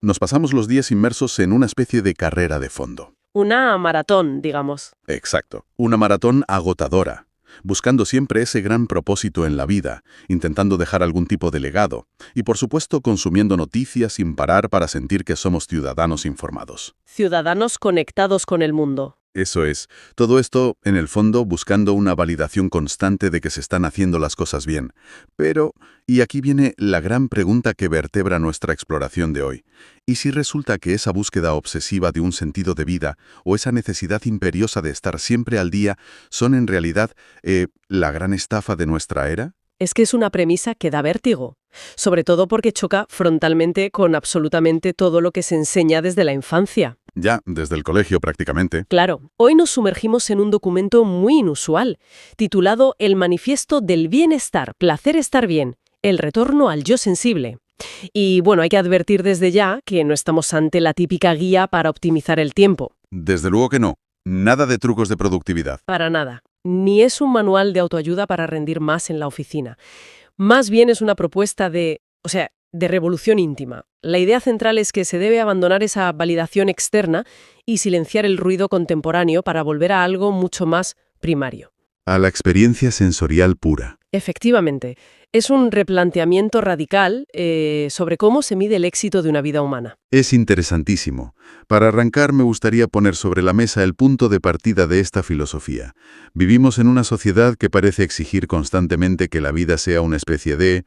Nos pasamos los días inmersos en una especie de carrera de fondo. Una maratón, digamos. Exacto. Una maratón agotadora, buscando siempre ese gran propósito en la vida, intentando dejar algún tipo de legado, y por supuesto consumiendo noticias sin parar para sentir que somos ciudadanos informados. Ciudadanos conectados con el mundo. Eso es. Todo esto, en el fondo, buscando una validación constante de que se están haciendo las cosas bien. Pero, y aquí viene la gran pregunta que vertebra nuestra exploración de hoy. ¿Y si resulta que esa búsqueda obsesiva de un sentido de vida o esa necesidad imperiosa de estar siempre al día son en realidad la gran estafa de nuestra era? Es que es una premisa que da vértigo, sobre todo porque choca frontalmente con absolutamente todo lo que se enseña desde la infancia. Ya, desde el colegio prácticamente. Claro, hoy nos sumergimos en un documento muy inusual, titulado El Manifiesto del Bienestar, Placer Estar Bien, el retorno al yo sensible. Y bueno, hay que advertir desde ya que no estamos ante la típica guía para optimizar el tiempo. Desde luego que no. Nada de trucos de productividad. Para nada. Ni es un manual de autoayuda para rendir más en la oficina. Más bien es una propuesta de revolución íntima. La idea central es que se debe abandonar esa validación externa y silenciar el ruido contemporáneo para volver a algo mucho más primario. A la experiencia sensorial pura. Efectivamente, es un replanteamiento radical sobre cómo se mide el éxito de una vida humana. Es interesantísimo. Para arrancar, me gustaría poner sobre la mesa el punto de partida de esta filosofía. Vivimos en una sociedad que parece exigir constantemente que la vida sea una especie de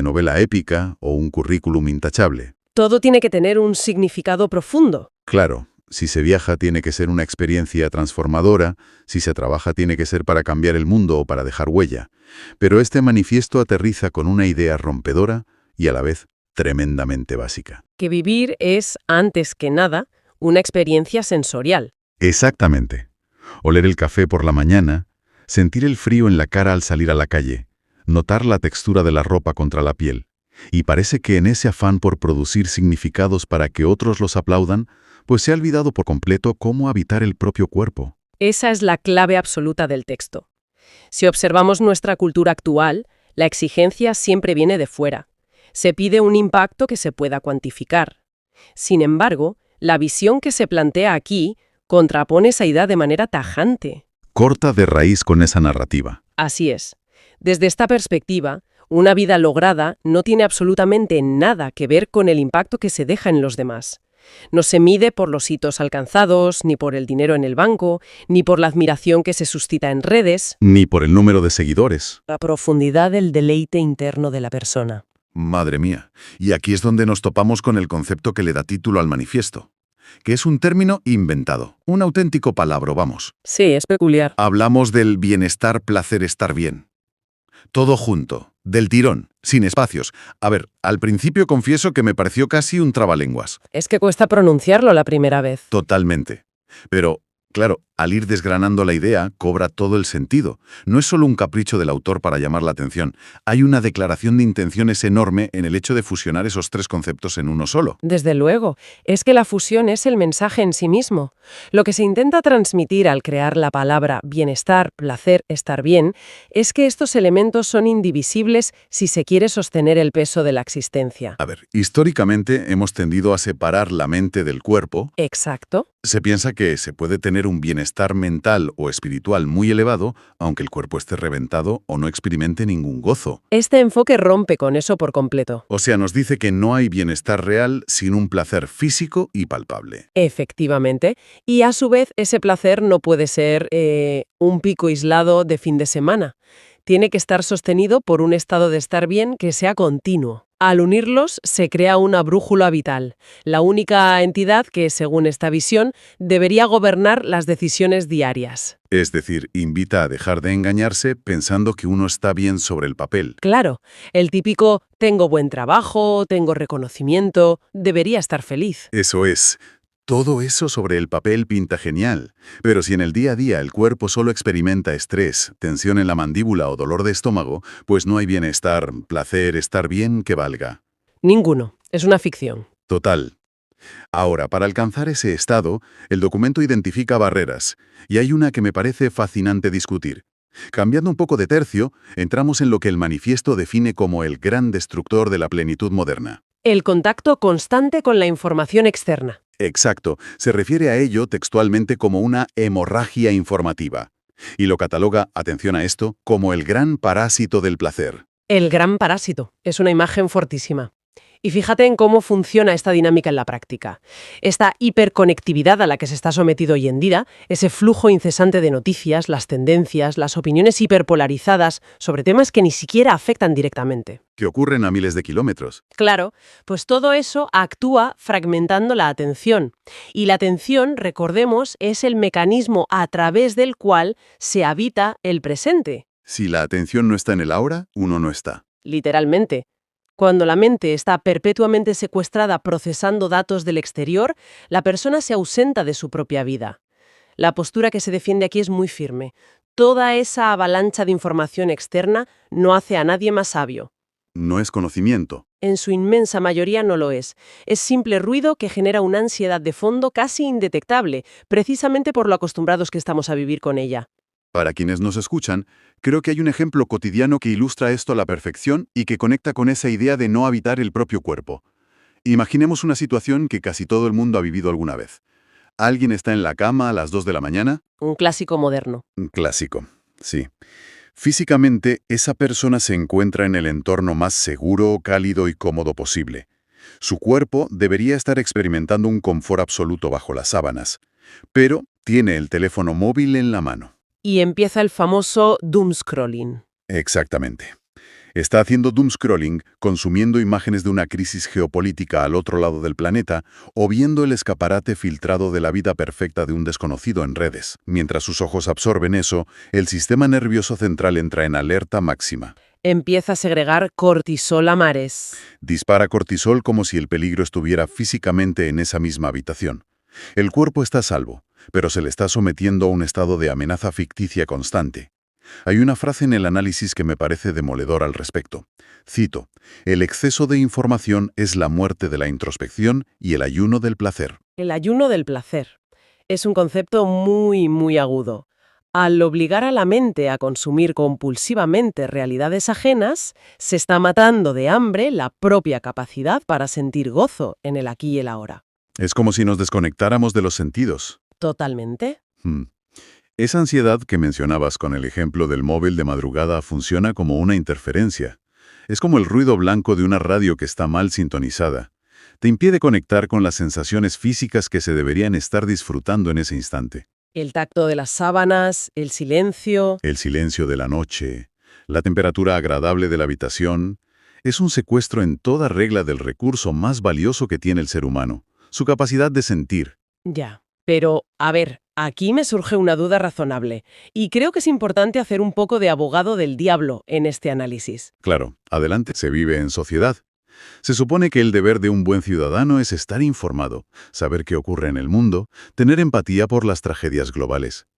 novela épica o un currículum intachable. Todo tiene que tener un significado profundo. Claro, si se viaja tiene que ser una experiencia transformadora, si se trabaja tiene que ser para cambiar el mundo o para dejar huella. Pero este manifiesto aterriza con una idea rompedora y a la vez tremendamente básica. Que vivir es, antes que nada, una experiencia sensorial. Exactamente. Oler el café por la mañana, sentir el frío en la cara al salir a la calle, notar la textura de la ropa contra la piel. Y parece que en ese afán por producir significados para que otros los aplaudan, pues se ha olvidado por completo cómo habitar el propio cuerpo. Esa es la clave absoluta del texto. Si observamos nuestra cultura actual, la exigencia siempre viene de fuera. Se pide un impacto que se pueda cuantificar. Sin embargo, la visión que se plantea aquí contrapone esa idea de manera tajante. Corta de raíz con esa narrativa. Así es. Desde esta perspectiva, una vida lograda no tiene absolutamente nada que ver con el impacto que se deja en los demás. No se mide por los hitos alcanzados, ni por el dinero en el banco, ni por la admiración que se suscita en redes. Ni por el número de seguidores. La profundidad del deleite interno de la persona. Madre mía. Y aquí es donde nos topamos con el concepto que le da título al manifiesto, que es un término inventado, un auténtico palabra, vamos. Sí, es peculiar. Hablamos del bienestar, placer, estar bien. Todo junto, del tirón, sin espacios. A ver, al principio confieso que me pareció casi un trabalenguas. Es que cuesta pronunciarlo la primera vez. Totalmente. Pero, claro, al ir desgranando la idea, cobra todo el sentido. No es solo un capricho del autor para llamar la atención. Hay una declaración de intenciones enorme en el hecho de fusionar esos tres conceptos en uno solo. Desde luego, es que la fusión es el mensaje en sí mismo. Lo que se intenta transmitir al crear la palabra bienestar, placer, estar bien, es que estos elementos son indivisibles si se quiere sostener el peso de la existencia. A ver, históricamente hemos tendido a separar la mente del cuerpo. Exacto. Se piensa que se puede tener un bienestar mental o espiritual muy elevado, aunque el cuerpo esté reventado o no experimente ningún gozo. Este enfoque rompe con eso por completo. O sea, nos dice que no hay bienestar real sin un placer físico y palpable. Efectivamente. Y a su vez, ese placer no puede ser un pico aislado de fin de semana. Tiene que estar sostenido por un estado de estar bien que sea continuo. Al unirlos, se crea una brújula vital, la única entidad que, según esta visión, debería gobernar las decisiones diarias. Es decir, invita a dejar de engañarse pensando que uno está bien sobre el papel. Claro, el típico tengo buen trabajo, tengo reconocimiento, debería estar feliz. Eso es. Todo eso sobre el papel pinta genial, pero si en el día a día el cuerpo solo experimenta estrés, tensión en la mandíbula o dolor de estómago, pues no hay bienestar, placer, estar bien que valga. Ninguno. Es una ficción. Total. Ahora, para alcanzar ese estado, el documento identifica barreras, y hay una que me parece fascinante discutir. Cambiando un poco de tercio, entramos en lo que el manifiesto define como el gran destructor de la plenitud moderna. El contacto constante con la información externa. Exacto, se refiere a ello textualmente como una hemorragia informativa. Y lo cataloga, atención a esto, como el gran parásito del placer. El gran parásito. Es una imagen fortísima. Y fíjate en cómo funciona esta dinámica en la práctica. Esta hiperconectividad a la que se está sometido hoy en día, ese flujo incesante de noticias, las tendencias, las opiniones hiperpolarizadas sobre temas que ni siquiera afectan directamente. Que ocurren a miles de kilómetros. Claro, pues todo eso actúa fragmentando la atención. Y la atención, recordemos, es el mecanismo a través del cual se habita el presente. Si la atención no está en el ahora, uno no está. Literalmente. Cuando la mente está perpetuamente secuestrada procesando datos del exterior, la persona se ausenta de su propia vida. La postura que se defiende aquí es muy firme. Toda esa avalancha de información externa no hace a nadie más sabio. No es conocimiento. En su inmensa mayoría no lo es. Es simple ruido que genera una ansiedad de fondo casi indetectable, precisamente por lo acostumbrados que estamos a vivir con ella. Para quienes nos escuchan, creo que hay un ejemplo cotidiano que ilustra esto a la perfección y que conecta con esa idea de no habitar el propio cuerpo. Imaginemos una situación que casi todo el mundo ha vivido alguna vez. Alguien está en la cama a las 2 de la mañana. Un clásico moderno. Un clásico, sí. Físicamente, esa persona se encuentra en el entorno más seguro, cálido y cómodo posible. Su cuerpo debería estar experimentando un confort absoluto bajo las sábanas, pero tiene el teléfono móvil en la mano. Y empieza el famoso doom scrolling. Exactamente. Está haciendo doom scrolling, consumiendo imágenes de una crisis geopolítica al otro lado del planeta o viendo el escaparate filtrado de la vida perfecta de un desconocido en redes. Mientras sus ojos absorben eso, el sistema nervioso central entra en alerta máxima. Empieza a segregar cortisol a mares. Dispara cortisol como si el peligro estuviera físicamente en esa misma habitación. El cuerpo está a salvo, pero se le está sometiendo a un estado de amenaza ficticia constante. Hay una frase en el análisis que me parece demoledor al respecto. Cito: «El exceso de información es la muerte de la introspección y el ayuno del placer». El ayuno del placer. Es un concepto muy, muy agudo. Al obligar a la mente a consumir compulsivamente realidades ajenas, se está matando de hambre la propia capacidad para sentir gozo en el aquí y el ahora. Es como si nos desconectáramos de los sentidos. ¿Totalmente? Esa ansiedad que mencionabas con el ejemplo del móvil de madrugada funciona como una interferencia. Es como el ruido blanco de una radio que está mal sintonizada. Te impide conectar con las sensaciones físicas que se deberían estar disfrutando en ese instante. El tacto de las sábanas, el silencio. El silencio de la noche, la temperatura agradable de la habitación, es un secuestro en toda regla del recurso más valioso que tiene el ser humano, su capacidad de sentir. Ya. Pero, a ver, aquí me surge una duda razonable, y creo que es importante hacer un poco de abogado del diablo en este análisis. Claro, adelante, se vive en sociedad. Se supone que el deber de un buen ciudadano es estar informado, saber qué ocurre en el mundo, tener empatía por las tragedias globales.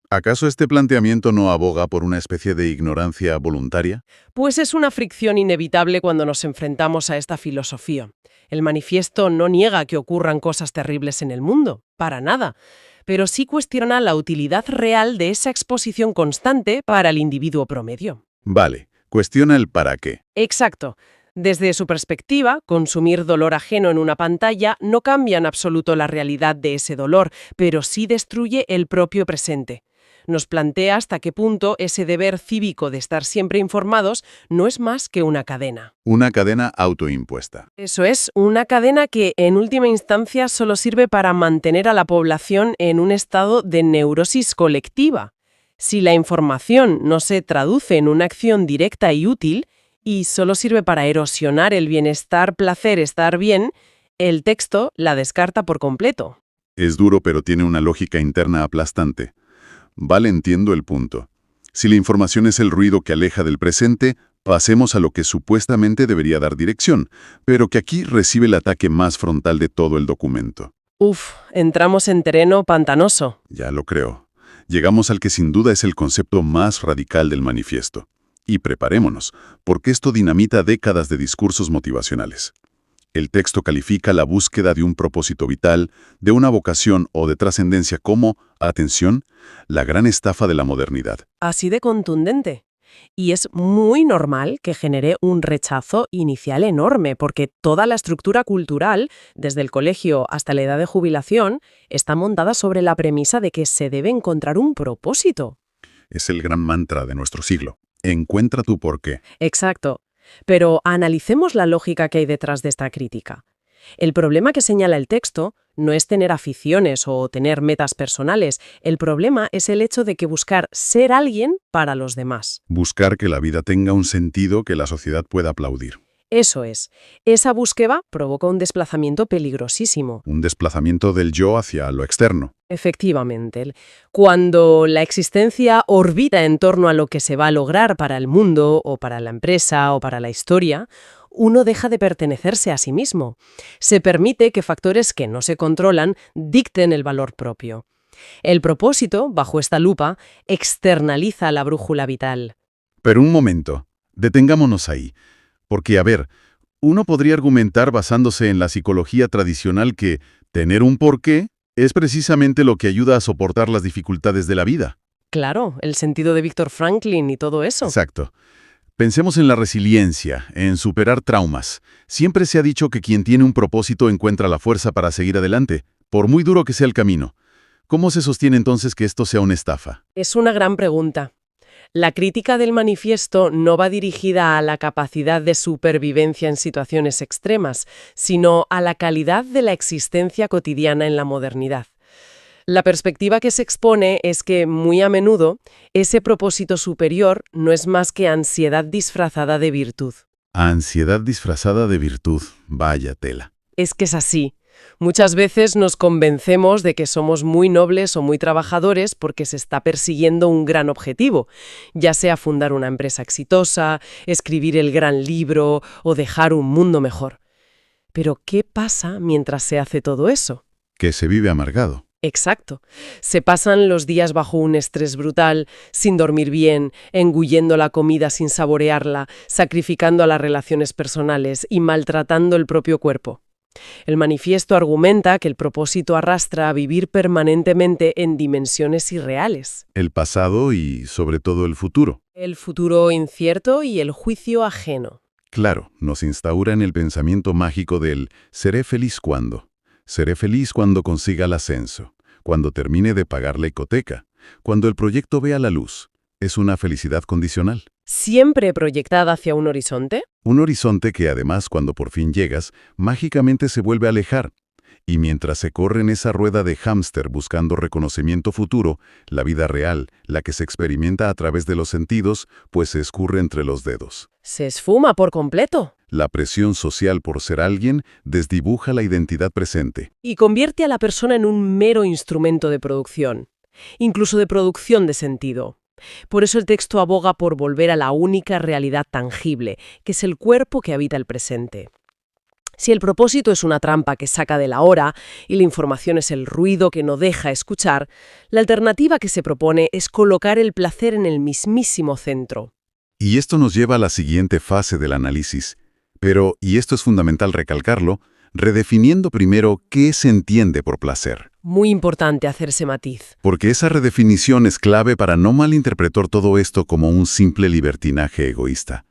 ¿Acaso este planteamiento no aboga por una especie de ignorancia voluntaria? Pues es una fricción inevitable cuando nos enfrentamos a esta filosofía. El manifiesto no niega que ocurran cosas terribles en el mundo, para nada, pero sí cuestiona la utilidad real de esa exposición constante para el individuo promedio. Vale, cuestiona el para qué. Exacto. Desde su perspectiva, consumir dolor ajeno en una pantalla no cambia en absoluto la realidad de ese dolor, pero sí destruye el propio presente. Nos plantea hasta qué punto ese deber cívico de estar siempre informados no es más que una cadena. Una cadena autoimpuesta. Eso es, una cadena que en última instancia solo sirve para mantener a la población en un estado de neurosis colectiva. Si la información no se traduce en una acción directa y útil, y solo sirve para erosionar el bienestar, placer, estar bien, el texto la descarta por completo. Es duro, pero tiene una lógica interna aplastante. Vale, entiendo el punto. Si la información es el ruido que aleja del presente, pasemos a lo que supuestamente debería dar dirección, pero que aquí recibe el ataque más frontal de todo el documento. Entramos en terreno pantanoso. Ya lo creo. Llegamos al que sin duda es el concepto más radical del manifiesto. Y preparémonos, porque esto dinamita décadas de discursos motivacionales. El texto califica la búsqueda de un propósito vital, de una vocación o de trascendencia como, atención, la gran estafa de la modernidad. Así de contundente. Y es muy normal que genere un rechazo inicial enorme, porque toda la estructura cultural, desde el colegio hasta la edad de jubilación, está montada sobre la premisa de que se debe encontrar un propósito. Es el gran mantra de nuestro siglo. Encuentra tu porqué. Exacto. Pero analicemos la lógica que hay detrás de esta crítica. El problema que señala el texto no es tener aficiones o tener metas personales. El problema es el hecho de que buscar ser alguien para los demás. Buscar que la vida tenga un sentido que la sociedad pueda aplaudir. Eso es. Esa búsqueda provoca un desplazamiento peligrosísimo. Un desplazamiento del yo hacia lo externo. Efectivamente. Cuando la existencia orbita en torno a lo que se va a lograr para el mundo, o para la empresa, o para la historia, uno deja de pertenecerse a sí mismo. Se permite que factores que no se controlan dicten el valor propio. El propósito, bajo esta lupa, externaliza la brújula vital. Pero un momento, detengámonos ahí. Porque, a ver, uno podría argumentar basándose en la psicología tradicional que tener un porqué es precisamente lo que ayuda a soportar las dificultades de la vida. Claro, el sentido de Viktor Franklin y todo eso. Exacto. Pensemos en la resiliencia, en superar traumas. Siempre se ha dicho que quien tiene un propósito encuentra la fuerza para seguir adelante, por muy duro que sea el camino. ¿Cómo se sostiene entonces que esto sea una estafa? Es una gran pregunta. La crítica del manifiesto no va dirigida a la capacidad de supervivencia en situaciones extremas, sino a la calidad de la existencia cotidiana en la modernidad. La perspectiva que se expone es que, muy a menudo, ese propósito superior no es más que ansiedad disfrazada de virtud. Ansiedad disfrazada de virtud, vaya tela. Es que es así. Muchas veces nos convencemos de que somos muy nobles o muy trabajadores porque se está persiguiendo un gran objetivo, ya sea fundar una empresa exitosa, escribir el gran libro o dejar un mundo mejor. Pero, ¿qué pasa mientras se hace todo eso? Que se vive amargado. Exacto. Se pasan los días bajo un estrés brutal, sin dormir bien, engullendo la comida sin saborearla, sacrificando a las relaciones personales y maltratando el propio cuerpo. El manifiesto argumenta que el propósito arrastra a vivir permanentemente en dimensiones irreales. El pasado y, sobre todo, el futuro. El futuro incierto y el juicio ajeno. Claro, nos instaura en el pensamiento mágico del «seré feliz cuando». Seré feliz cuando consiga el ascenso, cuando termine de pagar la hipoteca, cuando el proyecto vea la luz. Es una felicidad condicional. ¿Siempre proyectada hacia un horizonte? Un horizonte que además, cuando por fin llegas, mágicamente se vuelve a alejar. Y mientras se corre en esa rueda de hámster buscando reconocimiento futuro, la vida real, la que se experimenta a través de los sentidos, pues se escurre entre los dedos. Se esfuma por completo. La presión social por ser alguien desdibuja la identidad presente. Y convierte a la persona en un mero instrumento de producción, incluso de producción de sentido. Por eso el texto aboga por volver a la única realidad tangible, que es el cuerpo que habita el presente. Si el propósito es una trampa que saca de la hora y la información es el ruido que no deja escuchar, la alternativa que se propone es colocar el placer en el mismísimo centro. Y esto nos lleva a la siguiente fase del análisis. Pero, y esto es fundamental recalcarlo, redefiniendo primero qué se entiende por placer. Muy importante hacer ese matiz. Porque esa redefinición es clave para no malinterpretar todo esto como un simple libertinaje egoísta.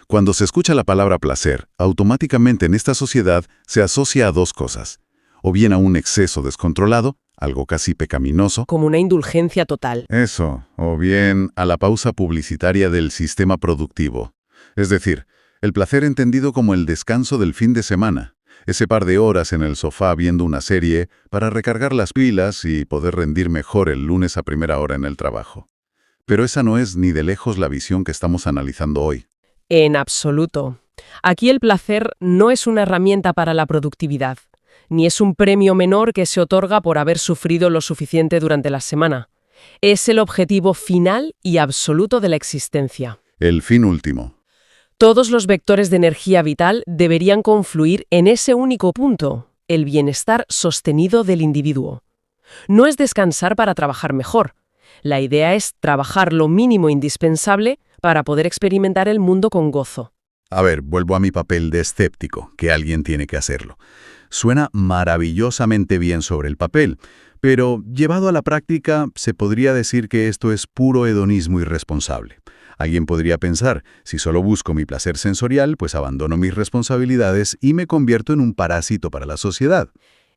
Cuando se escucha la palabra placer, automáticamente en esta sociedad se asocia a dos cosas. O bien a un exceso descontrolado, algo casi pecaminoso. Como una indulgencia total. Eso, o bien a la pausa publicitaria del sistema productivo. Es decir, el placer entendido como el descanso del fin de semana. Ese par de horas en el sofá viendo una serie para recargar las pilas y poder rendir mejor el lunes a primera hora en el trabajo. Pero esa no es ni de lejos la visión que estamos analizando hoy. En absoluto. Aquí el placer no es una herramienta para la productividad, ni es un premio menor que se otorga por haber sufrido lo suficiente durante la semana. Es el objetivo final y absoluto de la existencia. El fin último. Todos los vectores de energía vital deberían confluir en ese único punto, el bienestar sostenido del individuo. No es descansar para trabajar mejor. La idea es trabajar lo mínimo indispensable para poder experimentar el mundo con gozo. A ver, vuelvo a mi papel de escéptico, que alguien tiene que hacerlo. Suena maravillosamente bien sobre el papel, pero llevado a la práctica se podría decir que esto es puro hedonismo irresponsable. Alguien podría pensar, si solo busco mi placer sensorial, pues abandono mis responsabilidades y me convierto en un parásito para la sociedad.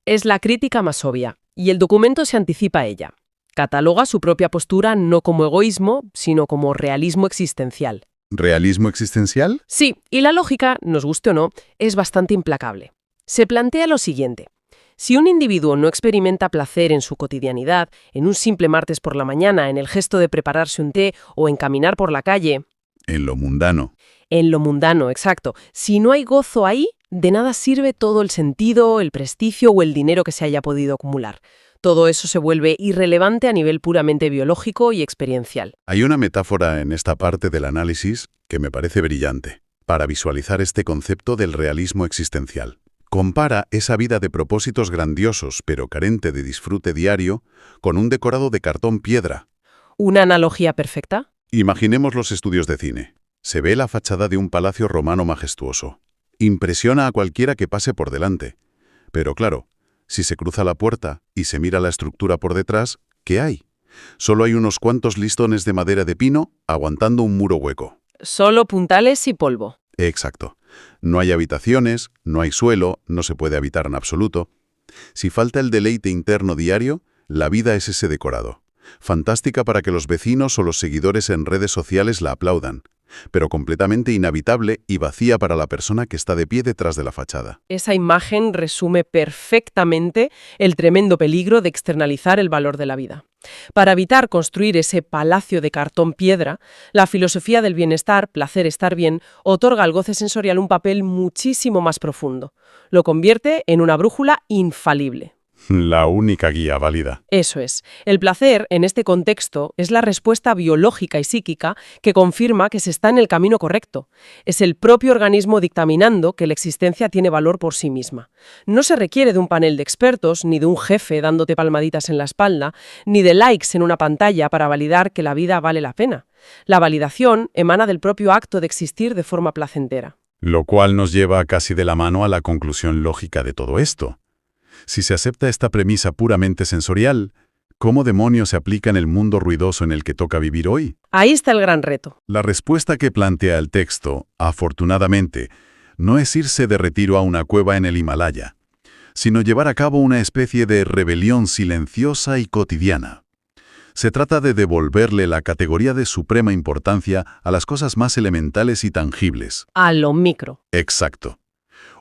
Es la crítica más obvia, y el documento se anticipa a ella. Cataloga su propia postura no como egoísmo, sino como realismo existencial. ¿Realismo existencial? Sí, y la lógica, nos guste o no, es bastante implacable. Se plantea lo siguiente. Si un individuo no experimenta placer en su cotidianidad, en un simple martes por la mañana, en el gesto de prepararse un té o en caminar por la calle, En lo mundano. en lo mundano, exacto, si no hay gozo ahí, de nada sirve todo el sentido, el prestigio o el dinero que se haya podido acumular. Todo eso se vuelve irrelevante a nivel puramente biológico y experiencial. Hay una metáfora en esta parte del análisis que me parece brillante, para visualizar este concepto del realismo existencial. Compara esa vida de propósitos grandiosos pero carente de disfrute diario con un decorado de cartón piedra. ¿Una analogía perfecta? Imaginemos los estudios de cine. Se ve la fachada de un palacio romano majestuoso. Impresiona a cualquiera que pase por delante. Pero claro, si se cruza la puerta y se mira la estructura por detrás, ¿qué hay? Solo hay unos cuantos listones de madera de pino aguantando un muro hueco. Solo puntales y polvo. Exacto. No hay habitaciones, no hay suelo, no se puede habitar en absoluto. Si falta el deleite interno diario, la vida es ese decorado. Fantástica para que los vecinos o los seguidores en redes sociales la aplaudan, pero completamente inhabitable y vacía para la persona que está de pie detrás de la fachada. Esa imagen resume perfectamente el tremendo peligro de externalizar el valor de la vida. Para evitar construir ese palacio de cartón piedra, la filosofía del bienestar, placer, estar bien, otorga al goce sensorial un papel muchísimo más profundo. Lo convierte en una brújula infalible. La única guía válida. Eso es. El placer, en este contexto, es la respuesta biológica y psíquica que confirma que se está en el camino correcto. Es el propio organismo dictaminando que la existencia tiene valor por sí misma. No se requiere de un panel de expertos, ni de un jefe dándote palmaditas en la espalda, ni de likes en una pantalla para validar que la vida vale la pena. La validación emana del propio acto de existir de forma placentera. Lo cual nos lleva casi de la mano a la conclusión lógica de todo esto. Si se acepta esta premisa puramente sensorial, ¿cómo demonios se aplica en el mundo ruidoso en el que toca vivir hoy? Ahí está el gran reto. La respuesta que plantea el texto, afortunadamente, no es irse de retiro a una cueva en el Himalaya, sino llevar a cabo una especie de rebelión silenciosa y cotidiana. Se trata de devolverle la categoría de suprema importancia a las cosas más elementales y tangibles. A lo micro. Exacto.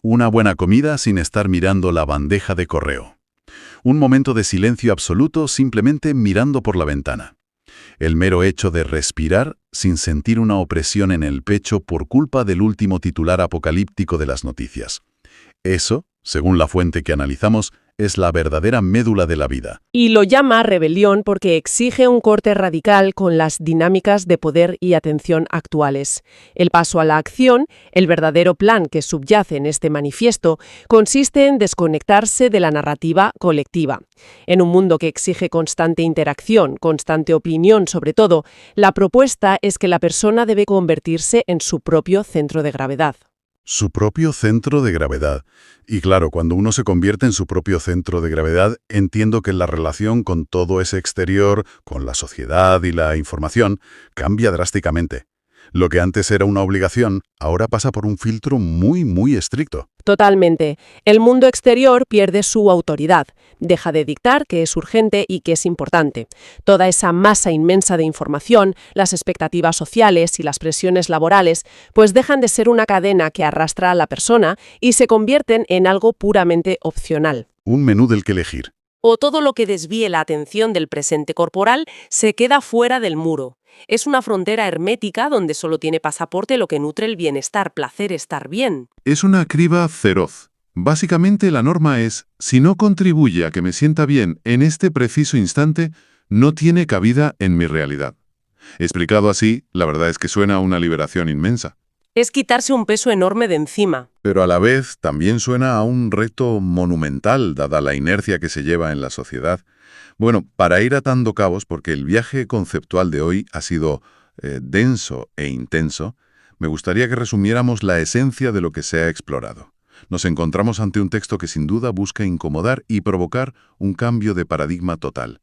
Una buena comida sin estar mirando la bandeja de correo. Un momento de silencio absoluto simplemente mirando por la ventana. El mero hecho de respirar sin sentir una opresión en el pecho por culpa del último titular apocalíptico de las noticias. Eso, según la fuente que analizamos, es la verdadera médula de la vida. Y lo llama rebelión porque exige un corte radical con las dinámicas de poder y atención actuales. El paso a la acción, el verdadero plan que subyace en este manifiesto, consiste en desconectarse de la narrativa colectiva. En un mundo que exige constante interacción, constante opinión sobre todo, la propuesta es que la persona debe convertirse en su propio centro de gravedad. Su propio centro de gravedad. Y claro, cuando uno se convierte en su propio centro de gravedad, entiendo que la relación con todo ese exterior, con la sociedad y la información, cambia drásticamente. Lo que antes era una obligación, ahora pasa por un filtro muy estricto. Totalmente. El mundo exterior pierde su autoridad, deja de dictar qué es urgente y qué es importante. Toda esa masa inmensa de información, las expectativas sociales y las presiones laborales, pues dejan de ser una cadena que arrastra a la persona y se convierten en algo puramente opcional. Un menú del que elegir. O todo lo que desvíe la atención del presente corporal se queda fuera del muro. Es una frontera hermética donde solo tiene pasaporte lo que nutre el bienestar, placer, estar bien. Es una criba feroz. Básicamente la norma es, si no contribuye a que me sienta bien en este preciso instante, no tiene cabida en mi realidad. Explicado así, la verdad es que suena a una liberación inmensa. Es quitarse un peso enorme de encima. Pero a la vez también suena a un reto monumental, dada la inercia que se lleva en la sociedad. Bueno, para ir atando cabos, porque el viaje conceptual de hoy ha sido denso e intenso, me gustaría que resumiéramos la esencia de lo que se ha explorado. Nos encontramos ante un texto que sin duda busca incomodar y provocar un cambio de paradigma total.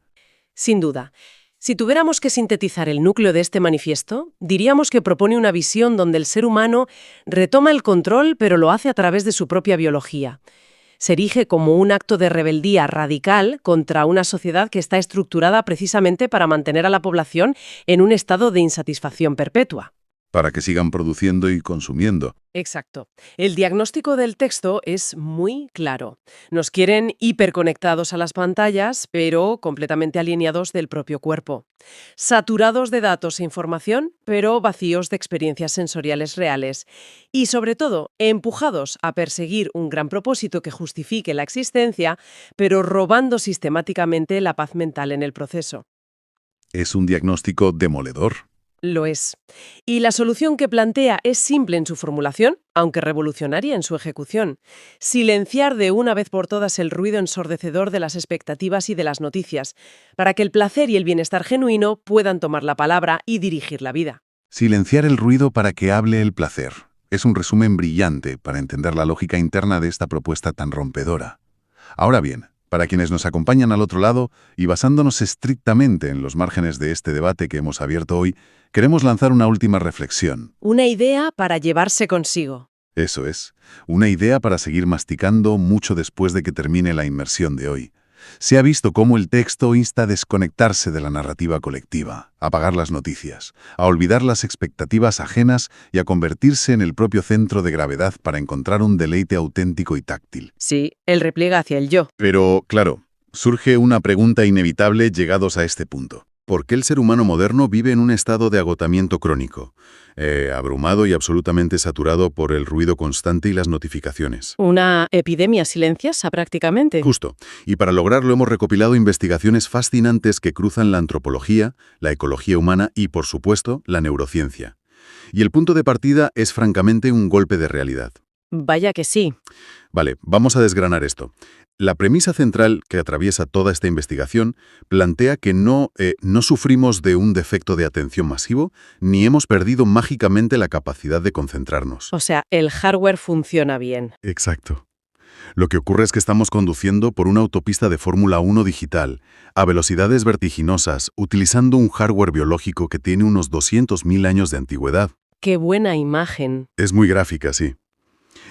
Sin duda. Si tuviéramos que sintetizar el núcleo de este manifiesto, diríamos que propone una visión donde el ser humano retoma el control, pero lo hace a través de su propia biología. Se erige como un acto de rebeldía radical contra una sociedad que está estructurada precisamente para mantener a la población en un estado de insatisfacción perpetua. Para que sigan produciendo y consumiendo. Exacto. El diagnóstico del texto es muy claro. Nos quieren hiperconectados a las pantallas, pero completamente alienados del propio cuerpo. Saturados de datos e información, pero vacíos de experiencias sensoriales reales. Y sobre todo, empujados a perseguir un gran propósito que justifique la existencia, pero robando sistemáticamente la paz mental en el proceso. Es un diagnóstico demoledor. Lo es. Y la solución que plantea es simple en su formulación, aunque revolucionaria en su ejecución. Silenciar de una vez por todas el ruido ensordecedor de las expectativas y de las noticias, para que el placer y el bienestar genuino puedan tomar la palabra y dirigir la vida. Silenciar el ruido para que hable el placer. Es un resumen brillante para entender la lógica interna de esta propuesta tan rompedora. Ahora bien, para quienes nos acompañan al otro lado, y basándonos estrictamente en los márgenes de este debate que hemos abierto hoy, queremos lanzar una última reflexión. Una idea para llevarse consigo. Eso es, una idea para seguir masticando mucho después de que termine la inmersión de hoy. Se ha visto cómo el texto insta a desconectarse de la narrativa colectiva, a apagar las noticias, a olvidar las expectativas ajenas y a convertirse en el propio centro de gravedad para encontrar un deleite auténtico y táctil. Sí, él repliega hacia el yo. Pero, claro, surge una pregunta inevitable llegados a este punto. ¿Por qué el ser humano moderno vive en un estado de agotamiento crónico, abrumado y absolutamente saturado por el ruido constante y las notificaciones? Una epidemia silenciosa prácticamente. Justo. Y para lograrlo hemos recopilado investigaciones fascinantes que cruzan la antropología, la ecología humana y, por supuesto, la neurociencia. Y el punto de partida es francamente un golpe de realidad. Vaya que sí. Vale, vamos a desgranar esto. La premisa central que atraviesa toda esta investigación plantea que no sufrimos de un defecto de atención masivo, ni hemos perdido mágicamente la capacidad de concentrarnos. O sea, el hardware funciona bien. Exacto. Lo que ocurre es que estamos conduciendo por una autopista de Fórmula 1 digital, a velocidades vertiginosas, utilizando un hardware biológico que tiene unos 200.000 años de antigüedad. ¡Qué buena imagen! Es muy gráfica, sí.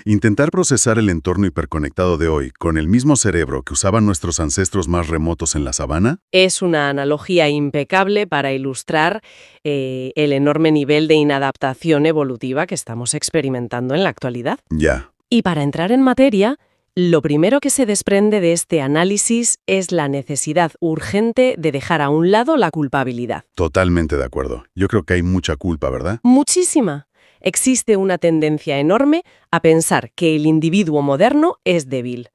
Intentar procesar el entorno hiperconectado de hoy con el mismo cerebro que usaban nuestros ancestros más remotos en la sabana es una analogía impecable para ilustrar el enorme nivel de inadaptación evolutiva que estamos experimentando en la actualidad. Ya. Y para entrar en materia, lo primero que se desprende de este análisis es la necesidad urgente de dejar a un lado la culpabilidad. Totalmente de acuerdo. Yo creo que hay mucha culpa, ¿verdad? Muchísima. Existe una tendencia enorme a pensar que el individuo moderno es débil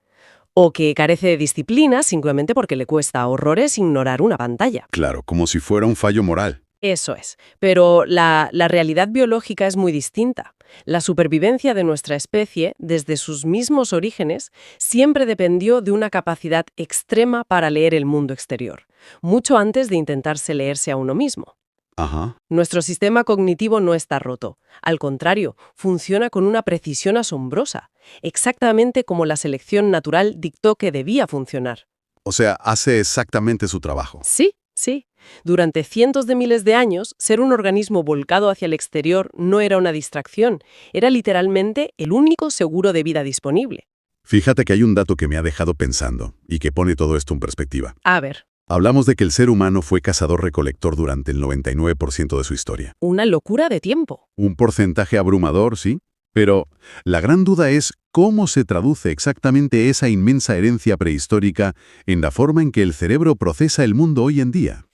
o que carece de disciplina simplemente porque le cuesta horrores ignorar una pantalla. Claro, como si fuera un fallo moral. Eso es. Pero la realidad biológica es muy distinta. La supervivencia de nuestra especie, desde sus mismos orígenes, siempre dependió de una capacidad extrema para leer el mundo exterior, mucho antes de intentarse leerse a uno mismo. Ajá. Nuestro sistema cognitivo no está roto. Al contrario, funciona con una precisión asombrosa, exactamente como la selección natural dictó que debía funcionar. O sea, hace exactamente su trabajo. Sí, sí. Durante cientos de miles de años, ser un organismo volcado hacia el exterior no era una distracción, era literalmente el único seguro de vida disponible. Fíjate que hay un dato que me ha dejado pensando y que pone todo esto en perspectiva. A ver. Hablamos de que el ser humano fue cazador-recolector durante el 99% de su historia. Una locura de tiempo. Un porcentaje abrumador, sí, pero la gran duda es cómo se traduce exactamente esa inmensa herencia prehistórica en la forma en que el cerebro procesa el mundo hoy en día.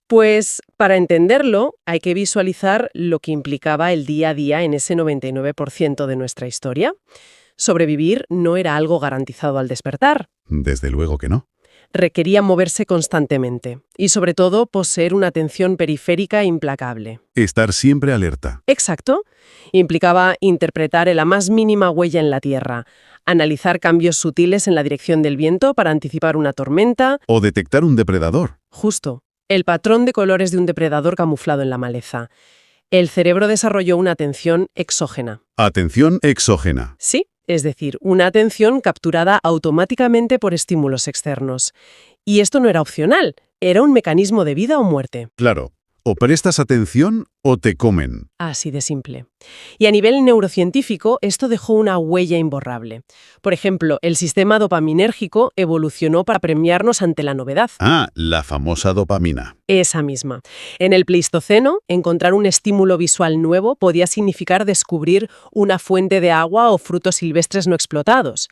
Pues, para entenderlo, hay que visualizar lo que implicaba el día a día en ese 99% de nuestra historia. Sobrevivir no era algo garantizado al despertar. Desde luego que no. Requería moverse constantemente y, sobre todo, poseer una atención periférica implacable. Estar siempre alerta. Exacto. Implicaba interpretar la más mínima huella en la Tierra, analizar cambios sutiles en la dirección del viento para anticipar una tormenta. O detectar un depredador. Justo. El patrón de colores de un depredador camuflado en la maleza. El cerebro desarrolló una atención exógena. Atención exógena. Sí. Es decir, una atención capturada automáticamente por estímulos externos. Y esto no era opcional, Era un mecanismo de vida o muerte. Claro, o prestas atención o te comen. Así de simple. Y a nivel neurocientífico, esto dejó una huella imborrable. Por ejemplo, el sistema dopaminérgico evolucionó para premiarnos ante la novedad. Ah, la famosa dopamina. Esa misma. En el Pleistoceno, encontrar un estímulo visual nuevo podía significar descubrir una fuente de agua o frutos silvestres no explotados.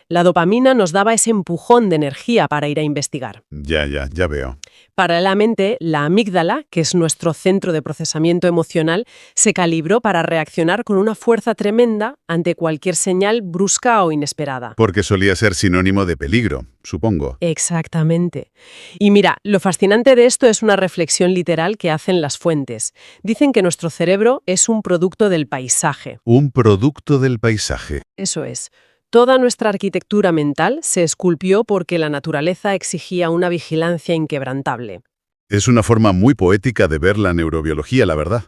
La dopamina nos daba ese empujón de energía para ir a investigar. Ya veo. Paralelamente, la amígdala, que es nuestro centro de procesamiento emocional, se calibró para reaccionar con una fuerza tremenda ante cualquier señal brusca o inesperada. Porque solía ser sinónimo de peligro, supongo. Exactamente. Y mira, lo fascinante de esto es una reflexión literal que hacen las fuentes. Dicen que nuestro cerebro es un producto del paisaje. Un producto del paisaje. Eso es. Toda nuestra arquitectura mental se esculpió porque la naturaleza exigía una vigilancia inquebrantable. Es una forma muy poética de ver la neurobiología, la verdad.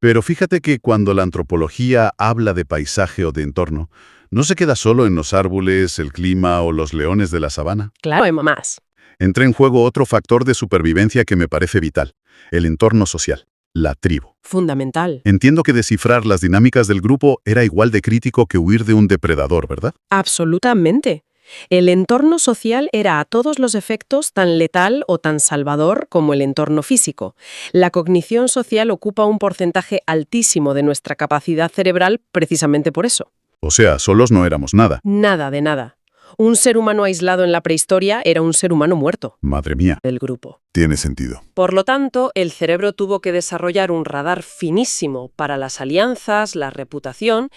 Pero fíjate que cuando la antropología habla de paisaje o de entorno, no se queda solo en los árboles, el clima o los leones de la sabana. Claro, hay más. Entra en juego otro factor de supervivencia que me parece vital, el entorno social, la tribu. Fundamental. Entiendo que descifrar las dinámicas del grupo era igual de crítico que huir de un depredador, ¿verdad? Absolutamente. El entorno social era a todos los efectos tan letal o tan salvador como el entorno físico. La cognición social ocupa un porcentaje altísimo de nuestra capacidad cerebral precisamente por eso. O sea, solos no éramos nada. Nada de nada. Un ser humano aislado en la prehistoria era un ser humano muerto Madre mía, del grupo. tiene sentido. Por lo tanto, el cerebro tuvo que desarrollar un radar finísimo para las alianzas, la reputación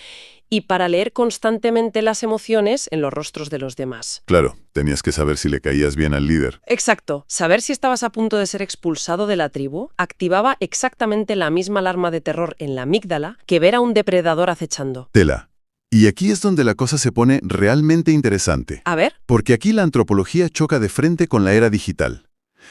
y para leer constantemente las emociones en los rostros de los demás. Claro, tenías que saber si le caías bien al líder. Exacto. Saber si estabas a punto de ser expulsado de la tribu activaba exactamente la misma alarma de terror en la amígdala que ver a un depredador acechando. Tela. Y aquí es donde la cosa se pone realmente interesante. A ver. Porque aquí la antropología choca de frente con la era digital.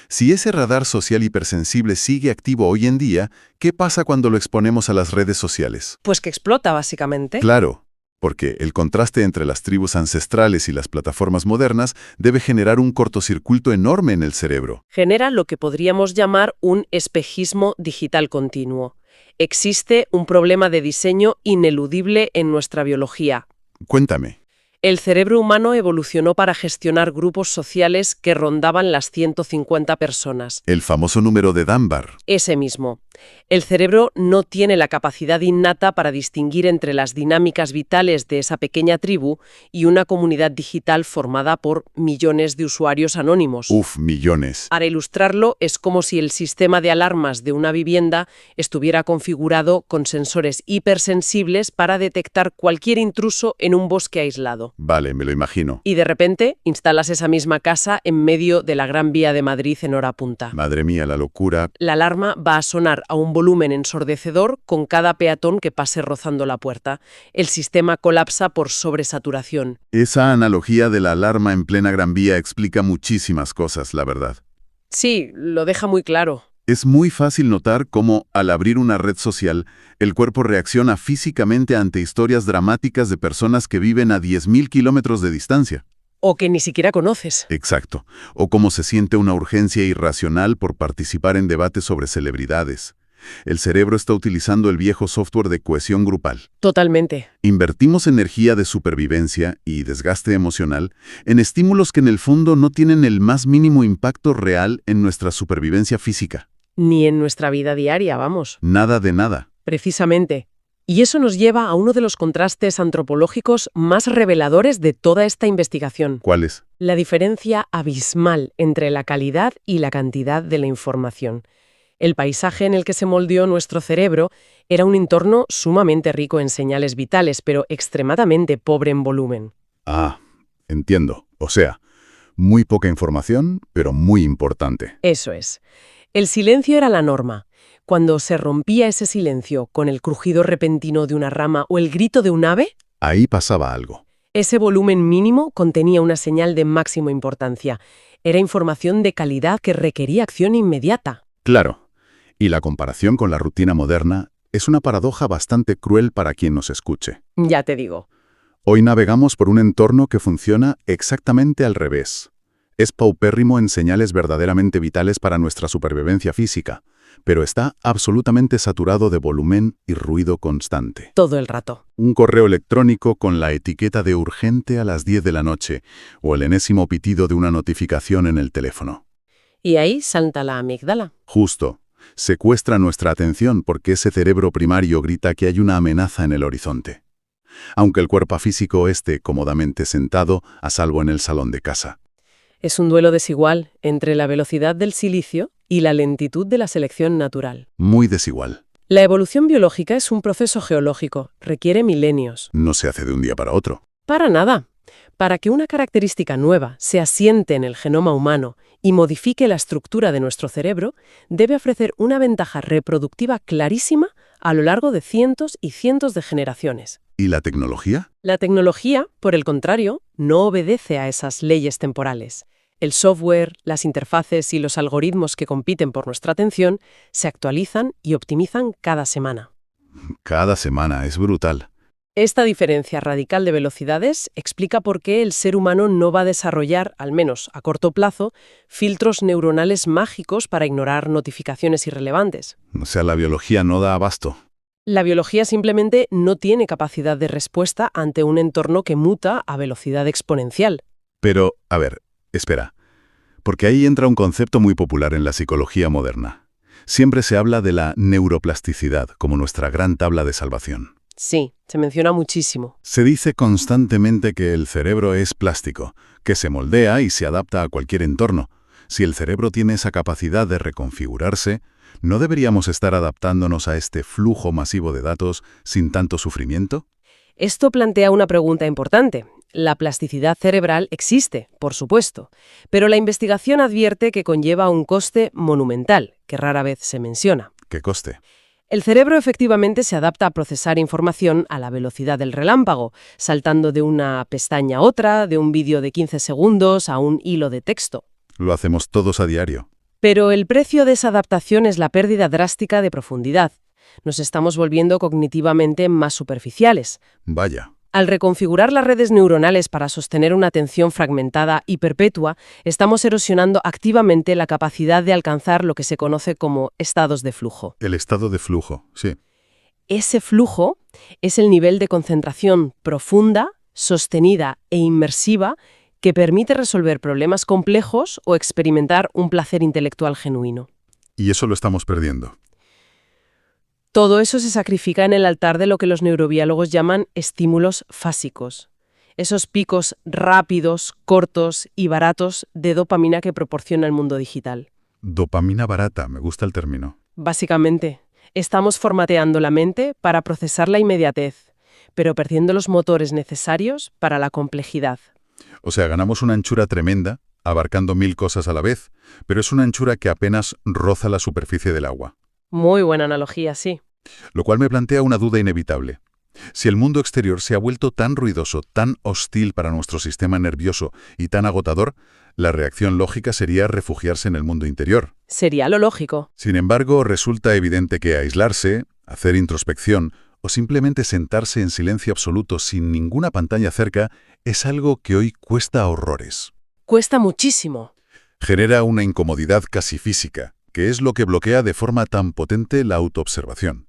Si ese radar social hipersensible sigue activo hoy en día, ¿qué pasa cuando lo exponemos a las redes sociales? Pues que explota, básicamente. Claro, porque el contraste entre las tribus ancestrales y las plataformas modernas debe generar un cortocircuito enorme en el cerebro. Genera lo que podríamos llamar un espejismo digital continuo. Existe un problema de diseño ineludible en nuestra biología. Cuéntame. El cerebro humano evolucionó para gestionar grupos sociales que rondaban las 150 personas. El famoso número de Dunbar. Ese mismo. El cerebro no tiene la capacidad innata para distinguir entre las dinámicas vitales de esa pequeña tribu y una comunidad digital formada por millones de usuarios anónimos. Millones. Para ilustrarlo, es como si el sistema de alarmas de una vivienda estuviera configurado con sensores hipersensibles para detectar cualquier intruso en un bosque aislado. Vale, me lo imagino. Y de repente instalas esa misma casa en medio de la Gran Vía de Madrid en hora punta. Madre mía, la locura. La alarma va a sonar a un volumen ensordecedor con cada peatón que pase rozando la puerta. El sistema colapsa por sobresaturación. Esa analogía de la alarma en plena Gran Vía explica muchísimas cosas, la verdad. Sí, lo deja muy claro. Es muy fácil notar cómo, al abrir una red social, el cuerpo reacciona físicamente ante historias dramáticas de personas que viven a 10.000 kilómetros de distancia. O que ni siquiera conoces. Exacto. O cómo se siente una urgencia irracional por participar en debates sobre celebridades. El cerebro está utilizando el viejo software de cohesión grupal. Totalmente. Invertimos energía de supervivencia y desgaste emocional en estímulos que en el fondo no tienen el más mínimo impacto real en nuestra supervivencia física. Ni en nuestra vida diaria, vamos. Nada de nada. Precisamente. Y eso nos lleva a uno de los contrastes antropológicos más reveladores de toda esta investigación. ¿Cuál es? La diferencia abismal entre la calidad y la cantidad de la información. El paisaje en el que se moldeó nuestro cerebro era un entorno sumamente rico en señales vitales, pero extremadamente pobre en volumen. Ah, entiendo. O sea, muy poca información, pero muy importante. Eso es. El silencio era la norma. Cuando se rompía ese silencio con el crujido repentino de una rama o el grito de un ave, Ahí pasaba algo. ese volumen mínimo contenía una señal de máxima importancia. Era información de calidad que requería acción inmediata. Claro. Y la comparación con la rutina moderna es una paradoja bastante cruel para quien nos escuche. Ya te digo. Hoy navegamos por un entorno que funciona exactamente al revés. Es paupérrimo en señales verdaderamente vitales para nuestra supervivencia física, pero está absolutamente saturado de volumen y ruido constante. Todo el rato. Un correo electrónico con la etiqueta de urgente a las 10 de la noche o el enésimo pitido de una notificación en el teléfono. Y ahí salta la amígdala. Justo. Secuestra nuestra atención porque ese cerebro primario grita que hay una amenaza en el horizonte. Aunque el cuerpo físico esté cómodamente sentado a salvo en el salón de casa. Es un duelo desigual entre la velocidad del silicio y la lentitud de la selección natural. Muy desigual. La evolución biológica es un proceso geológico, requiere milenios. No se hace de un día para otro. Para nada. Para que una característica nueva se asiente en el genoma humano y modifique la estructura de nuestro cerebro, debe ofrecer una ventaja reproductiva clarísima a lo largo de cientos y cientos de generaciones. ¿Y la tecnología? La tecnología, por el contrario, no obedece a esas leyes temporales. El software, las interfaces y los algoritmos que compiten por nuestra atención se actualizan y optimizan cada semana. Cada semana, es brutal. Esta diferencia radical de velocidades explica por qué el ser humano no va a desarrollar, al menos a corto plazo, filtros neuronales mágicos para ignorar notificaciones irrelevantes. O sea, la biología no da abasto. La biología simplemente no tiene capacidad de respuesta ante un entorno que muta a velocidad exponencial. Pero, a ver, espera. Porque ahí entra un concepto muy popular en la psicología moderna. Siempre se habla de la neuroplasticidad como nuestra gran tabla de salvación. Sí, se menciona muchísimo. Se dice constantemente que el cerebro es plástico, que se moldea y se adapta a cualquier entorno. Si el cerebro tiene esa capacidad de reconfigurarse, ¿no deberíamos estar adaptándonos a este flujo masivo de datos sin tanto sufrimiento? Esto plantea una pregunta importante. La plasticidad cerebral existe, por supuesto, pero la investigación advierte que conlleva un coste monumental, que rara vez se menciona. ¿Qué coste? El cerebro efectivamente se adapta a procesar información a la velocidad del relámpago, saltando de una pestaña a otra, de un vídeo de 15 segundos a un hilo de texto. Lo hacemos todos a diario. Pero el precio de esa adaptación es la pérdida drástica de profundidad. Nos estamos volviendo cognitivamente más superficiales. Vaya. Al reconfigurar las redes neuronales para sostener una atención fragmentada y perpetua, estamos erosionando activamente la capacidad de alcanzar lo que se conoce como estados de flujo. El estado de flujo, sí. Ese flujo es el nivel de concentración profunda, sostenida e inmersiva que permite resolver problemas complejos o experimentar un placer intelectual genuino. Y eso lo estamos perdiendo. Todo eso se sacrifica en el altar de lo que los neurobiólogos llaman estímulos fásicos. Esos picos rápidos, cortos y baratos de dopamina que proporciona el mundo digital. Dopamina barata, me gusta el término. Básicamente, estamos formateando la mente para procesar la inmediatez, pero perdiendo los motores necesarios para la complejidad. O sea, ganamos una anchura tremenda, abarcando 1000 cosas a la vez, pero es una anchura que apenas roza la superficie del agua. Muy buena analogía, sí. Lo cual me plantea una duda inevitable. Si el mundo exterior se ha vuelto tan ruidoso, tan hostil para nuestro sistema nervioso y tan agotador, la reacción lógica sería refugiarse en el mundo interior. Sería lo lógico. Sin embargo, resulta evidente que aislarse, hacer introspección o simplemente sentarse en silencio absoluto sin ninguna pantalla cerca es algo que hoy cuesta horrores. Cuesta muchísimo. Genera una incomodidad casi física, que es lo que bloquea de forma tan potente la autoobservación.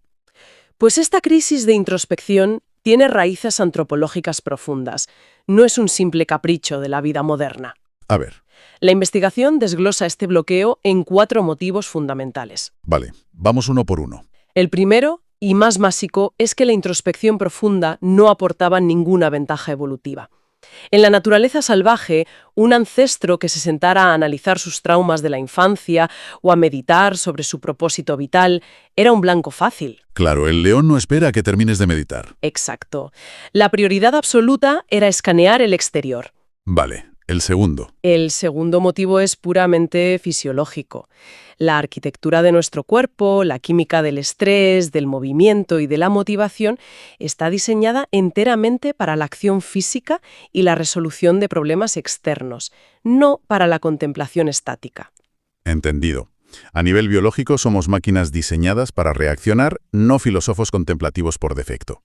Pues esta crisis de introspección tiene raíces antropológicas profundas. No es un simple capricho de la vida moderna. A ver. La investigación desglosa este bloqueo en 4 motivos fundamentales. Vale, vamos uno por uno. El primero, y más básico, es que la introspección profunda no aportaba ninguna ventaja evolutiva. En la naturaleza salvaje, un ancestro que se sentara a analizar sus traumas de la infancia o a meditar sobre su propósito vital era un blanco fácil. Claro, el león no espera a que termines de meditar. Exacto. La prioridad absoluta era escanear el exterior. Vale, el segundo. El segundo motivo es puramente fisiológico. La arquitectura de nuestro cuerpo, la química del estrés, del movimiento y de la motivación está diseñada enteramente para la acción física y la resolución de problemas externos, no para la contemplación estática. Entendido. A nivel biológico somos máquinas diseñadas para reaccionar, no filósofos contemplativos por defecto.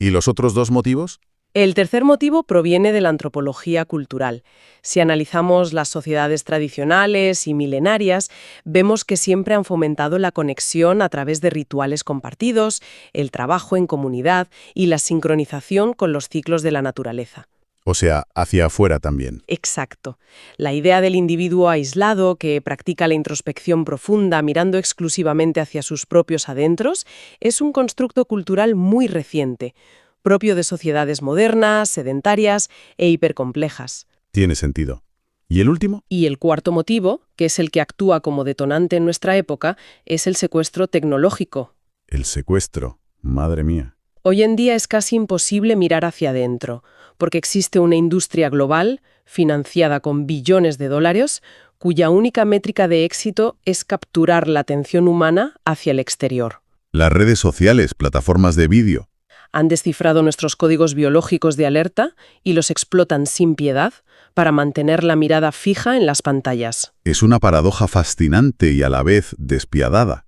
¿Y los otros 2 motivos? El tercer motivo proviene de la antropología cultural. Si analizamos las sociedades tradicionales y milenarias, vemos que siempre han fomentado la conexión a través de rituales compartidos, el trabajo en comunidad y la sincronización con los ciclos de la naturaleza. O sea, hacia afuera también. Exacto. La idea del individuo aislado que practica la introspección profunda mirando exclusivamente hacia sus propios adentros es un constructo cultural muy reciente, propio de sociedades modernas, sedentarias e hipercomplejas. Tiene sentido. ¿Y el último? Y el cuarto motivo, que es el que actúa como detonante en nuestra época, es el secuestro tecnológico. El secuestro. Madre mía. Hoy en día es casi imposible mirar hacia adentro, porque existe una industria global, financiada con billones de dólares, cuya única métrica de éxito es capturar la atención humana hacia el exterior. Las redes sociales, plataformas de vídeo. Han descifrado nuestros códigos biológicos de alerta y los explotan sin piedad para mantener la mirada fija en las pantallas. Es una paradoja fascinante y a la vez despiadada.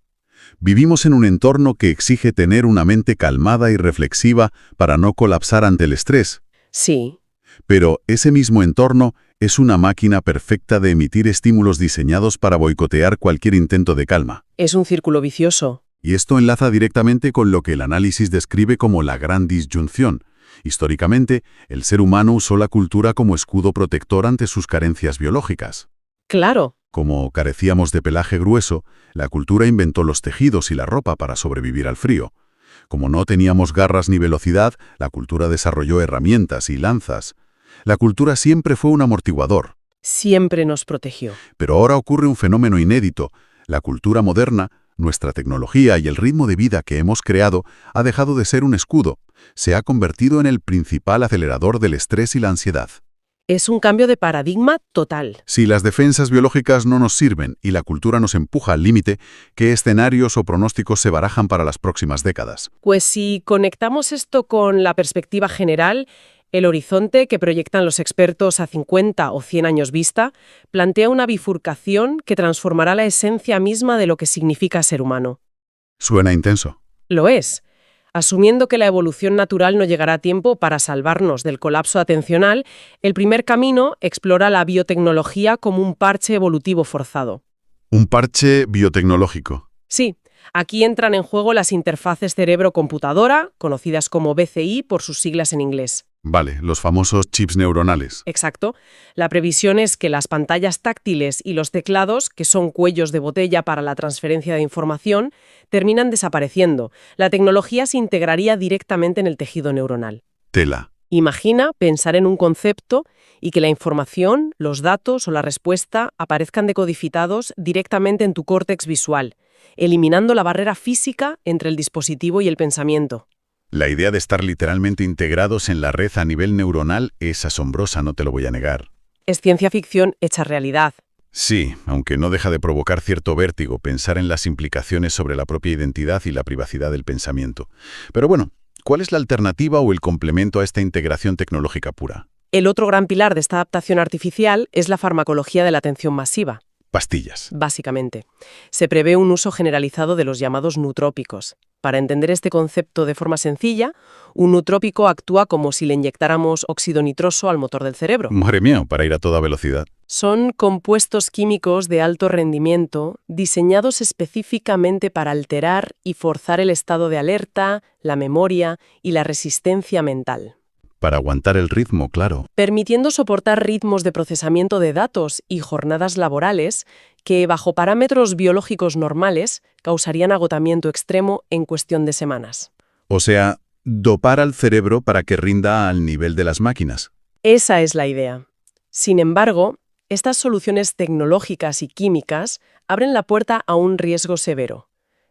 Vivimos en un entorno que exige tener una mente calmada y reflexiva para no colapsar ante el estrés. Sí. Pero ese mismo entorno es una máquina perfecta de emitir estímulos diseñados para boicotear cualquier intento de calma. Es un círculo vicioso. Y esto enlaza directamente con lo que el análisis describe como la gran disyunción. Históricamente, el ser humano usó la cultura como escudo protector ante sus carencias biológicas. Claro. Como carecíamos de pelaje grueso, la cultura inventó los tejidos y la ropa para sobrevivir al frío. Como no teníamos garras ni velocidad, la cultura desarrolló herramientas y lanzas. La cultura siempre fue un amortiguador. Siempre nos protegió. Pero ahora ocurre un fenómeno inédito. La cultura moderna, nuestra tecnología y el ritmo de vida que hemos creado ha dejado de ser un escudo. Se ha convertido en el principal acelerador del estrés y la ansiedad. Es un cambio de paradigma total. Si las defensas biológicas no nos sirven y la cultura nos empuja al límite, ¿qué escenarios o pronósticos se barajan para las próximas décadas? Pues si conectamos esto con la perspectiva general, el horizonte que proyectan los expertos a 50 o 100 años vista plantea una bifurcación que transformará la esencia misma de lo que significa ser humano. Suena intenso. Lo es. Asumiendo que la evolución natural no llegará a tiempo para salvarnos del colapso atencional, el primer camino explora la biotecnología como un parche evolutivo forzado. Un parche biotecnológico. Sí, aquí entran en juego las interfaces cerebro-computadora, conocidas como BCI por sus siglas en inglés. Vale, los famosos chips neuronales. Exacto. La previsión es que las pantallas táctiles y los teclados, que son cuellos de botella para la transferencia de información, terminan desapareciendo. La tecnología se integraría directamente en el tejido neuronal. Tela. Imagina pensar en un concepto y que la información, los datos o la respuesta aparezcan decodificados directamente en tu córtex visual, eliminando la barrera física entre el dispositivo y el pensamiento. La idea de estar literalmente integrados en la red a nivel neuronal es asombrosa, no te lo voy a negar. Es ciencia ficción hecha realidad. Sí, aunque no deja de provocar cierto vértigo pensar en las implicaciones sobre la propia identidad y la privacidad del pensamiento. Pero bueno, ¿cuál es la alternativa o el complemento a esta integración tecnológica pura? El otro gran pilar de esta adaptación artificial es la farmacología de la atención masiva. Pastillas. Básicamente, se prevé un uso generalizado de los llamados nootrópicos. Para entender este concepto de forma sencilla, un nootrópico actúa como si le inyectáramos óxido nitroso al motor del cerebro. Madre mía, para ir a toda velocidad. Son compuestos químicos de alto rendimiento diseñados específicamente para alterar y forzar el estado de alerta, la memoria y la resistencia mental. Para aguantar el ritmo, claro. Permitiendo soportar ritmos de procesamiento de datos y jornadas laborales que, bajo parámetros biológicos normales, causarían agotamiento extremo en cuestión de semanas. O sea, dopar al cerebro para que rinda al nivel de las máquinas. Esa es la idea. Sin embargo, estas soluciones tecnológicas y químicas abren la puerta a un riesgo severo: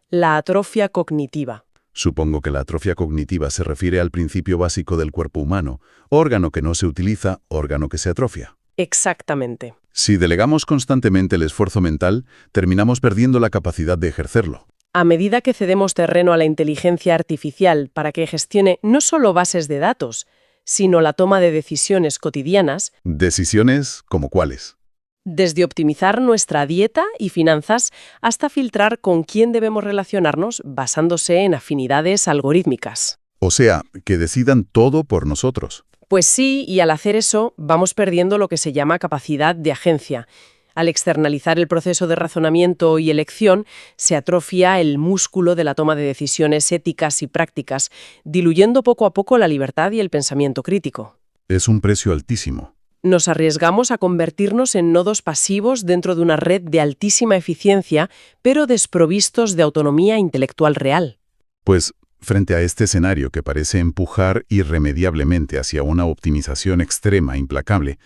la atrofia cognitiva. Supongo que la atrofia cognitiva se refiere al principio básico del cuerpo humano: órgano que no se utiliza, órgano que se atrofia. Exactamente. Si delegamos constantemente el esfuerzo mental, terminamos perdiendo la capacidad de ejercerlo. A medida que cedemos terreno a la inteligencia artificial para que gestione no solo bases de datos, sino la toma de decisiones cotidianas. ¿Decisiones como cuáles? Desde optimizar nuestra dieta y finanzas hasta filtrar con quién debemos relacionarnos basándose en afinidades algorítmicas. O sea, que decidan todo por nosotros. Pues sí, y al hacer eso vamos perdiendo lo que se llama capacidad de agencia. Al externalizar el proceso de razonamiento y elección, se atrofia el músculo de la toma de decisiones éticas y prácticas, diluyendo poco a poco la libertad y el pensamiento crítico. Es un precio altísimo. Nos arriesgamos a convertirnos en nodos pasivos dentro de una red de altísima eficiencia, pero desprovistos de autonomía intelectual real. Pues, frente a este escenario que parece empujar irremediablemente hacia una optimización extrema, implacable,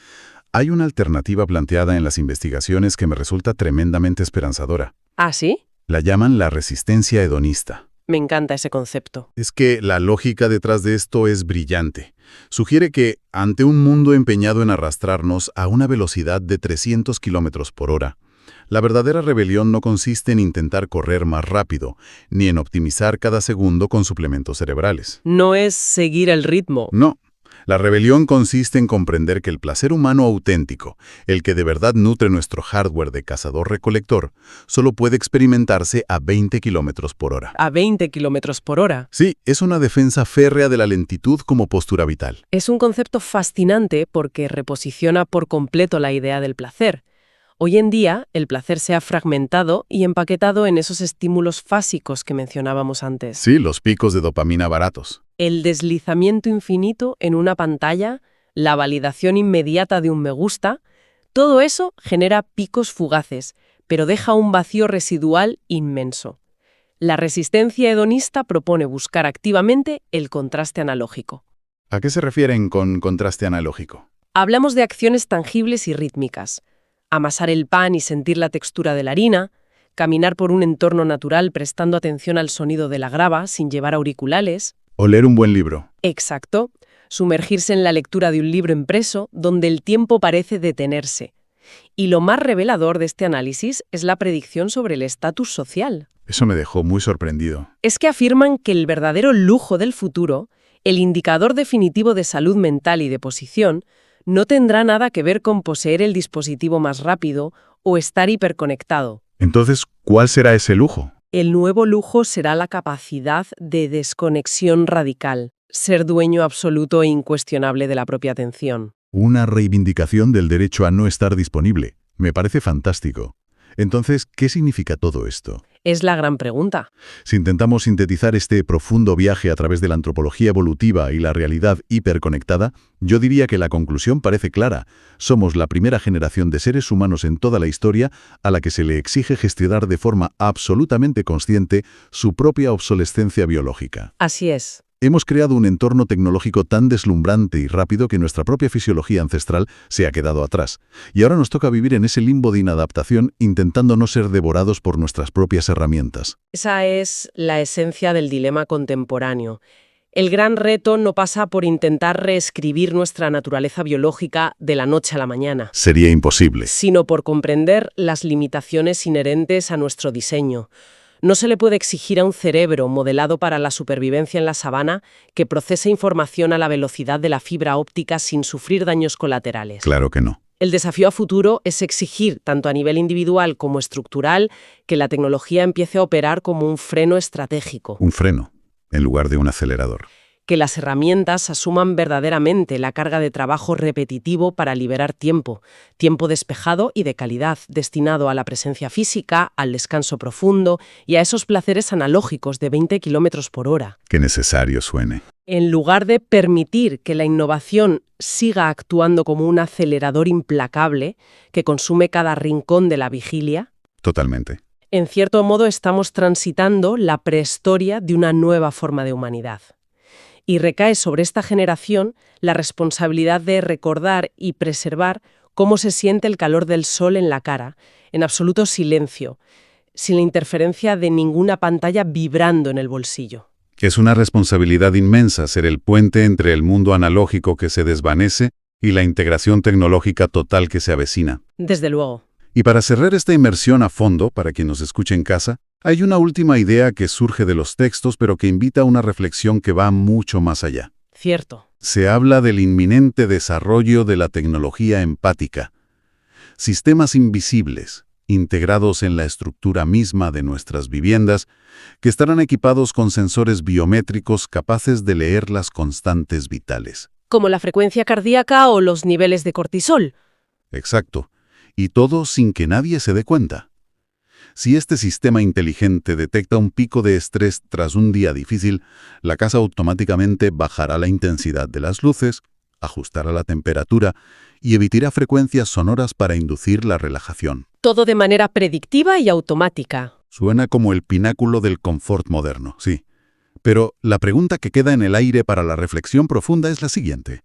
hay una alternativa planteada en las investigaciones que me resulta tremendamente esperanzadora. ¿Ah, sí? La llaman la resistencia hedonista. Me encanta ese concepto. Es que la lógica detrás de esto es brillante. Sugiere que, ante un mundo empeñado en arrastrarnos a una velocidad de 300 kilómetros por hora, la verdadera rebelión no consiste en intentar correr más rápido, ni en optimizar cada segundo con suplementos cerebrales. No es seguir el ritmo. No. La rebelión consiste en comprender que el placer humano auténtico, el que de verdad nutre nuestro hardware de cazador-recolector, solo puede experimentarse a 20 kilómetros por hora. A 20 kilómetros por hora. Sí, es una defensa férrea de la lentitud como postura vital. Es un concepto fascinante porque reposiciona por completo la idea del placer. Hoy en día, el placer se ha fragmentado y empaquetado en esos estímulos fásicos que mencionábamos antes. Sí, los picos de dopamina baratos. El deslizamiento infinito en una pantalla, la validación inmediata de un me gusta, todo eso genera picos fugaces, pero deja un vacío residual inmenso. La resistencia hedonista propone buscar activamente el contraste analógico. ¿A qué se refieren con contraste analógico? Hablamos de acciones tangibles y rítmicas. Amasar el pan y sentir la textura de la harina, caminar por un entorno natural prestando atención al sonido de la grava sin llevar auriculares. O leer un buen libro. Exacto. Sumergirse en la lectura de un libro impreso donde el tiempo parece detenerse. Y lo más revelador de este análisis es la predicción sobre el estatus social. Eso me dejó muy sorprendido. Es que afirman que el verdadero lujo del futuro, el indicador definitivo de salud mental y de posición, no tendrá nada que ver con poseer el dispositivo más rápido o estar hiperconectado. Entonces, ¿cuál será ese lujo? El nuevo lujo será la capacidad de desconexión radical, ser dueño absoluto e incuestionable de la propia atención. Una reivindicación del derecho a no estar disponible. Me parece fantástico. Entonces, ¿qué significa todo esto? Es la gran pregunta. Si intentamos sintetizar este profundo viaje a través de la antropología evolutiva y la realidad hiperconectada, yo diría que la conclusión parece clara. Somos la primera generación de seres humanos en toda la historia a la que se le exige gestionar de forma absolutamente consciente su propia obsolescencia biológica. Así es. Hemos creado un entorno tecnológico tan deslumbrante y rápido que nuestra propia fisiología ancestral se ha quedado atrás. Y ahora nos toca vivir en ese limbo de inadaptación intentando no ser devorados por nuestras propias herramientas. Esa es la esencia del dilema contemporáneo. El gran reto no pasa por intentar reescribir nuestra naturaleza biológica de la noche a la mañana. Sería imposible. Sino por comprender las limitaciones inherentes a nuestro diseño. No se le puede exigir a un cerebro modelado para la supervivencia en la sabana que procese información a la velocidad de la fibra óptica sin sufrir daños colaterales. Claro que no. El desafío a futuro es exigir, tanto a nivel individual como estructural, que la tecnología empiece a operar como un freno estratégico. Un freno, en lugar de un acelerador. Que las herramientas asuman verdaderamente la carga de trabajo repetitivo para liberar tiempo despejado y de calidad, destinado a la presencia física, al descanso profundo y a esos placeres analógicos de 20 kilómetros por hora. Qué necesario suene. En lugar de permitir que la innovación siga actuando como un acelerador implacable que consume cada rincón de la vigilia. Totalmente. En cierto modo estamos transitando la prehistoria de una nueva forma de humanidad. Y recae sobre esta generación la responsabilidad de recordar y preservar cómo se siente el calor del sol en la cara, en absoluto silencio, sin la interferencia de ninguna pantalla vibrando en el bolsillo. Es una responsabilidad inmensa ser el puente entre el mundo analógico que se desvanece y la integración tecnológica total que se avecina. Desde luego. Y para cerrar esta inmersión a fondo, para quien nos escuche en casa, hay una última idea que surge de los textos, pero que invita a una reflexión que va mucho más allá. Cierto. Se habla del inminente desarrollo de la tecnología empática. Sistemas invisibles, integrados en la estructura misma de nuestras viviendas, que estarán equipados con sensores biométricos capaces de leer las constantes vitales. como la frecuencia cardíaca o los niveles de cortisol. Exacto. Y todo sin que nadie se dé cuenta. Si este sistema inteligente detecta un pico de estrés tras un día difícil, la casa automáticamente bajará la intensidad de las luces, ajustará la temperatura y emitirá frecuencias sonoras para inducir la relajación. Todo de manera predictiva y automática. Suena como el pináculo del confort moderno, sí. Pero la pregunta que queda en el aire para la reflexión profunda es la siguiente.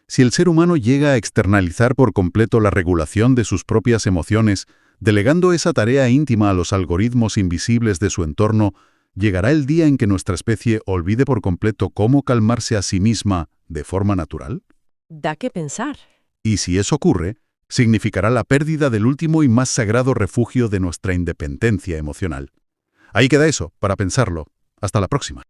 Si el ser humano llega a externalizar por completo la regulación de sus propias emociones, delegando esa tarea íntima a los algoritmos invisibles de su entorno, ¿llegará el día en que nuestra especie olvide por completo cómo calmarse a sí misma de forma natural? Da que pensar. Y si eso ocurre, significará la pérdida del último y más sagrado refugio de nuestra independencia emocional. Ahí queda eso, para pensarlo. Hasta la próxima.